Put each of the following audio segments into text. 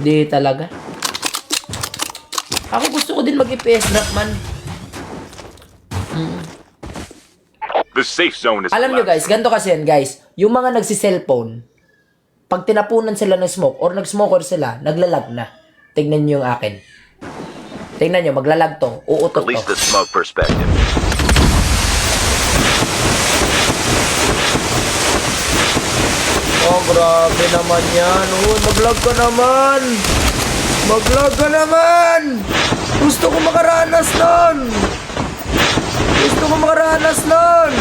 Di talaga. Ako gusto ko din mag-FPS drop man. The safe zone is Alam nyo guys, ganito kasi yan guys. Yung mga nagsi-cellphone, pag tinapunan sila ng smoke or nag-smoker sila, naglalag na. Tingnan nyo yung akin. Tingnan nyo, maglalag to. Uutot Release to. the smoke perspective. Oh, grabe naman yan. Oh, mag-lag ka naman. Mag-lag ka naman. Gusto ko makaranas nun. Gusto ko makaranas nun.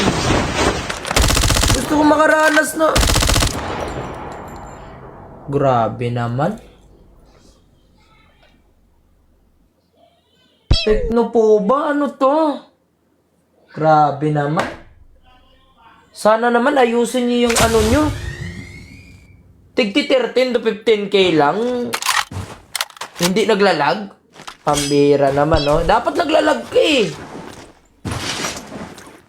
Gusto ko makaranas nun. Grabe naman. Tekno po ba? Ano to? Grabe naman. Sana naman ayusin niyo yung ano nyo. Tigti 13 to 15k lang. Hindi naglalag. Pambira naman, no? Dapat naglalag ka eh.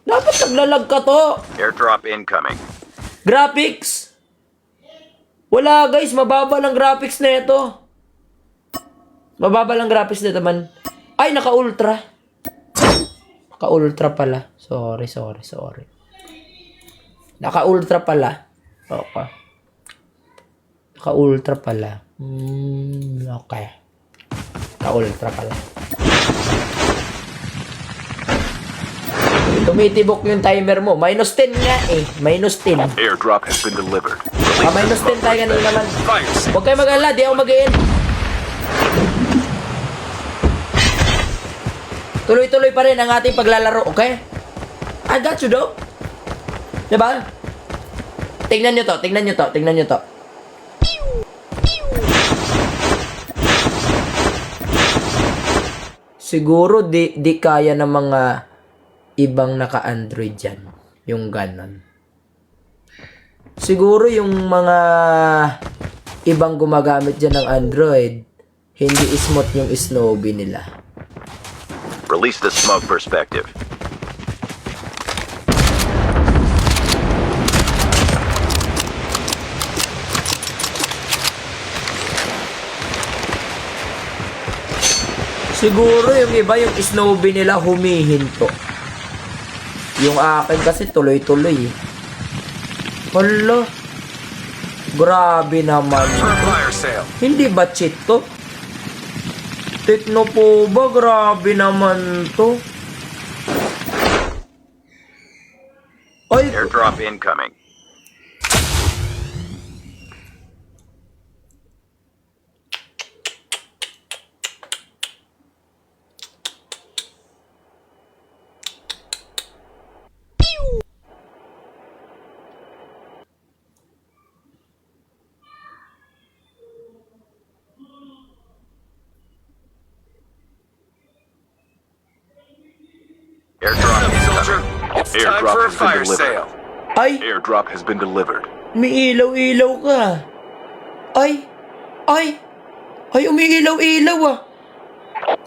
Dapat naglalag ka to. Airdrop incoming. Graphics. Wala guys, mababa lang graphics na ito. Mababa lang graphics na ito man. Ay, naka-ultra. Naka-ultra pala. Sorry. Naka-ultra pala. Okay. Naka-ultra pala. Okay. Naka-ultra pala. Tumitibok yung timer mo. Minus 10 nga eh. Minus 10. Airdrop has been delivered. Minus 10 tayo kanina naman. Fire sale. Huwag kayo mag-alala. Di ako mag-in. Tuloy-tuloy pa rin ang ating paglalaro. Okay? I got you though. Diba? Tingnan nyo to. Siguro di kaya ng mga ibang naka-Android dyan. Yung ganon. Siguro yung mga ibang gumagamit dyan ng Android, hindi smooth yung Snowbie nila. Release the smoke perspective. Siguro yung iba, yung Snowbie nila humihinto. Yung akin kasi tuloy-tuloy eh. Hala. Grabe naman. Fire sale. Hindi ba cheat to? Tekno po ba? Grabe naman to. Ay, Airdrop incoming. Airdrop incoming. It's time for a fire sale. ay, Airdrop has been delivered. may ilaw-ilaw ka. Ay, umiilaw-ilaw ah.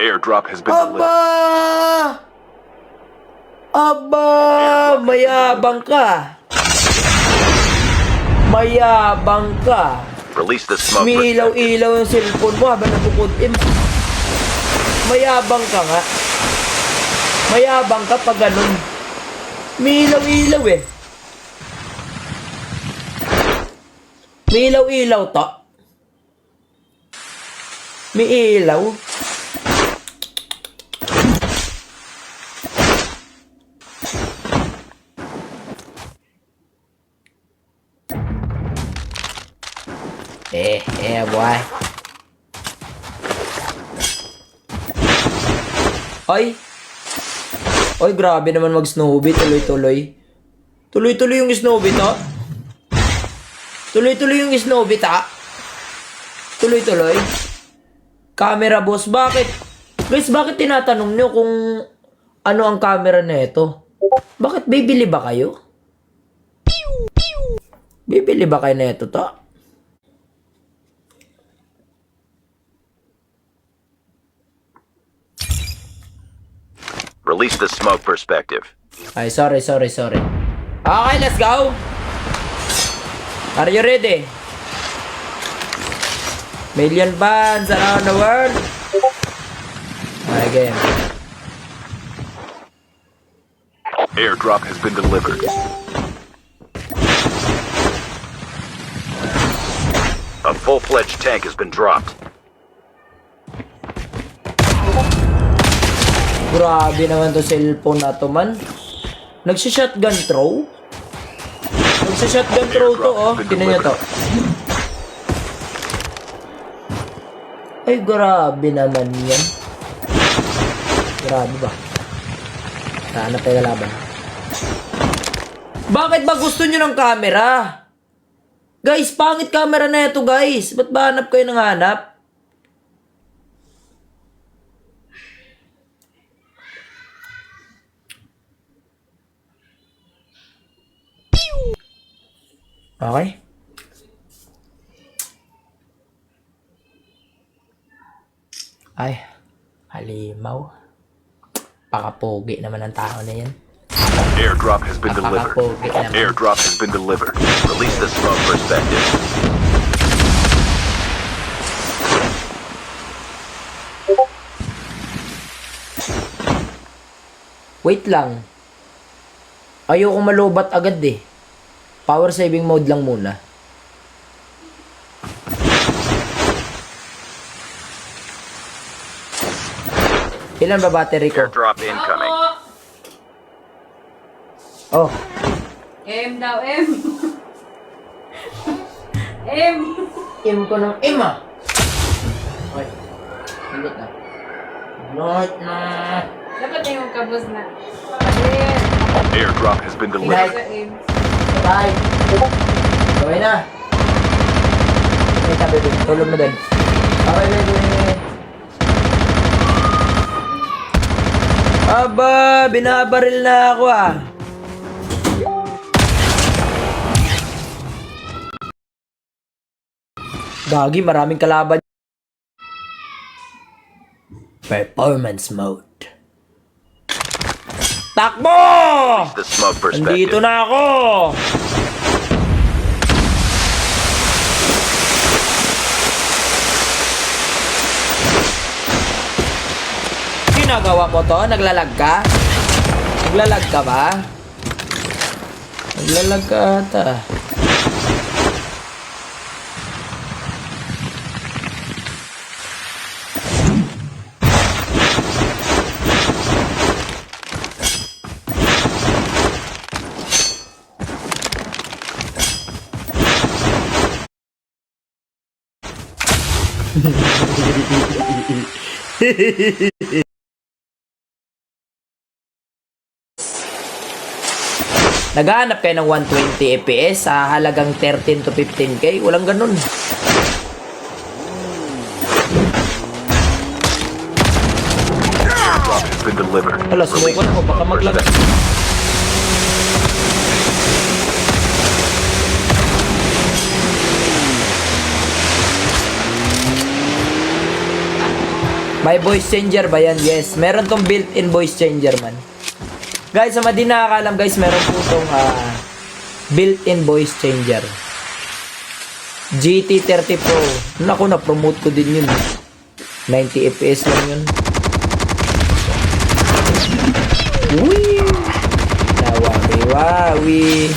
Airdrop has been delivered. Aba, mayabang ka. Release the smoke perspective. Umiilaw-ilaw yung cellphone mo habang napupuntim. Mayabang ka nga. Mayabang ka pag ganun. May ilaw-ilaw eh. May ilaw-ilaw to. May ilaw. Boy. Ay, grabe naman mag-Snowbie. Tuloy-tuloy. Tuloy-tuloy yung Snowbie to. Tuloy-tuloy. Camera boss, bakit? Guys, bakit tinatanong nyo kung ano ang camera na ito? Bakit bibili ba kayo? Bibili ba kayo na ito to? Release the smoke perspective. Ay, sorry. Okay, let's go. Are you ready? Million fans around the world. Again. Airdrop has been delivered. A full-fledged tank has been dropped. Grabe naman to cellphone na to, man. Nagsishotgun throw? Nagsishotgun throw to, oh. Tingnan nyo to. Ay, grabe naman yan. Grabe ba? Hanap tayo laban. Bakit ba gusto nyo ng camera? Guys, pangit camera na ito, guys. Ba't ba hanap kayo ng hanap? Okay. Ay, halimaw. Pakapogi naman ang tao na yan. Airdrop has been delivered. Pakapogi naman. Airdrop has been delivered. Release the smoke perspective. Wait lang. Ayoko malubat agad eh. Power saving mode lang muna. Ilan ba battery ko? Airdrop incoming. Oh, M daw, M. M. M ko ng M ah. Okay. Hindot na. Hindot na. Dapat na yung kabos na. Ayan. Airdrop has been delivered. Sa M. Bye. Gawin na. Wait na, baby. Tulog na din. Okay, baby. Aba, binabaril na ako ah. Gagi, maraming kalaban. Performance mode. Takbo! The smoke perspective. Nandito na ako! Ginagawa mo to? Naglalag ka? Naglalag ka ba? Naglalag ka ata. Naghahanap kayo ng 120 FPS sa halagang 13 to 15k? Walang ganun. Airdrop has been delivered. Hala, sumuko na ko. Baka maglag. May voice changer ba yan? Yes. Meron tong built-in voice changer man. Guys, sa mga di nakakalam guys, meron po tong built-in voice changer. GT30 Pro. Naku, na-promote ko din yun. 90 FPS lang yun. Wee! Nawawi-wawi.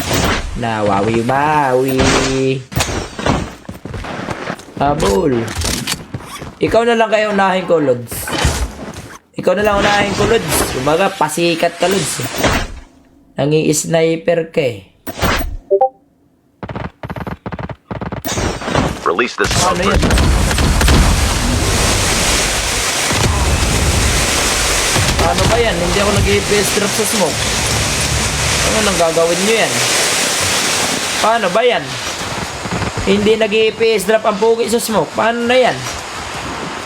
Nawawi-wawi. Habol. Ikaw na lang kayo unahin ko, Lods. Ikaw na lang unahin ko, Lods. Kumbaga, pasikat ka, Lods. Nangi-sniper ka eh. Release the smoke Ano yun? perspective. Ano ba yan? Hindi ako nag-FPS drop sa smoke. Ano nang gagawin nyo yan? Paano ba yan? Hindi nag-FPS drop ang pugi sa smoke. Paano na yan?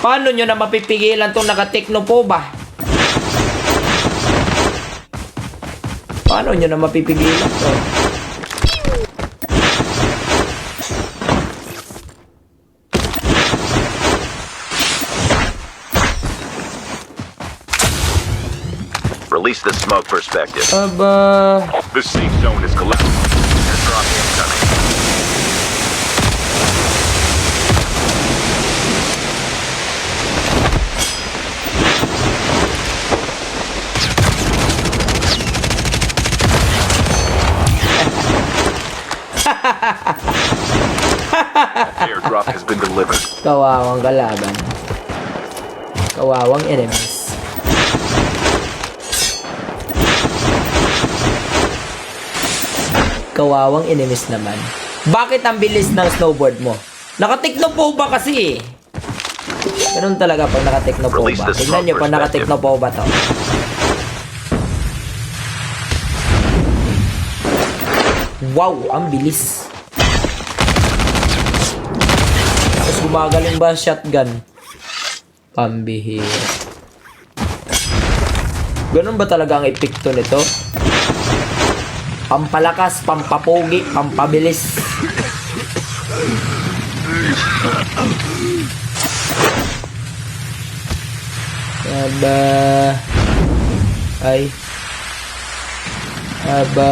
Paano nyo na mapipigilan itong naka-techno po ba? Paano nyo na mapipigilan to? Release the smoke perspective. Aba... The safe zone is collapsed. Airdrop incoming. Kawawang kalaban. Kawawang enemies. Kawawang enemies naman. Bakit ang bilis ng snowboard mo? Nakatekno po ba kasi eh? Ganun talaga pag nakatekno po ba. Tignan nyo pag nakatekno po ba to. Wow, ang bilis. Tapos gumagaling ba shotgun? Pambihira. Ganun ba talaga ang epekto nito? Pampalakas, pampapogi, pampabilis. Aba. Ay. Aba.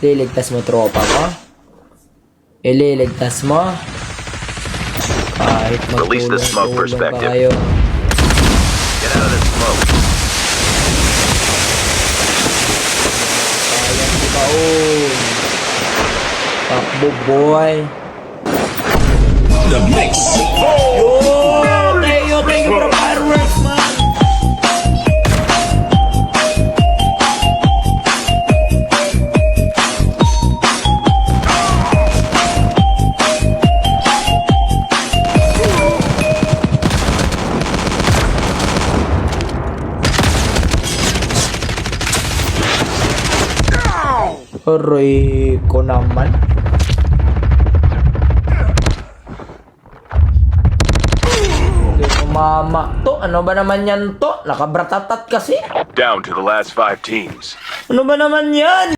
Liligtas mo tropa ko? Ililigtas mo? Kahit Release the smoke magtulong-tulong pa perspective. kayo. Get out of the smoke. Sayang di ba takbo boy. The mix. Oh, thank you for the fireworks man. Aray ko naman. Hindi mama. To, ano ba naman yan to? Nakabratatat kasi. Down to the last 5 teams. Ano ba naman yan?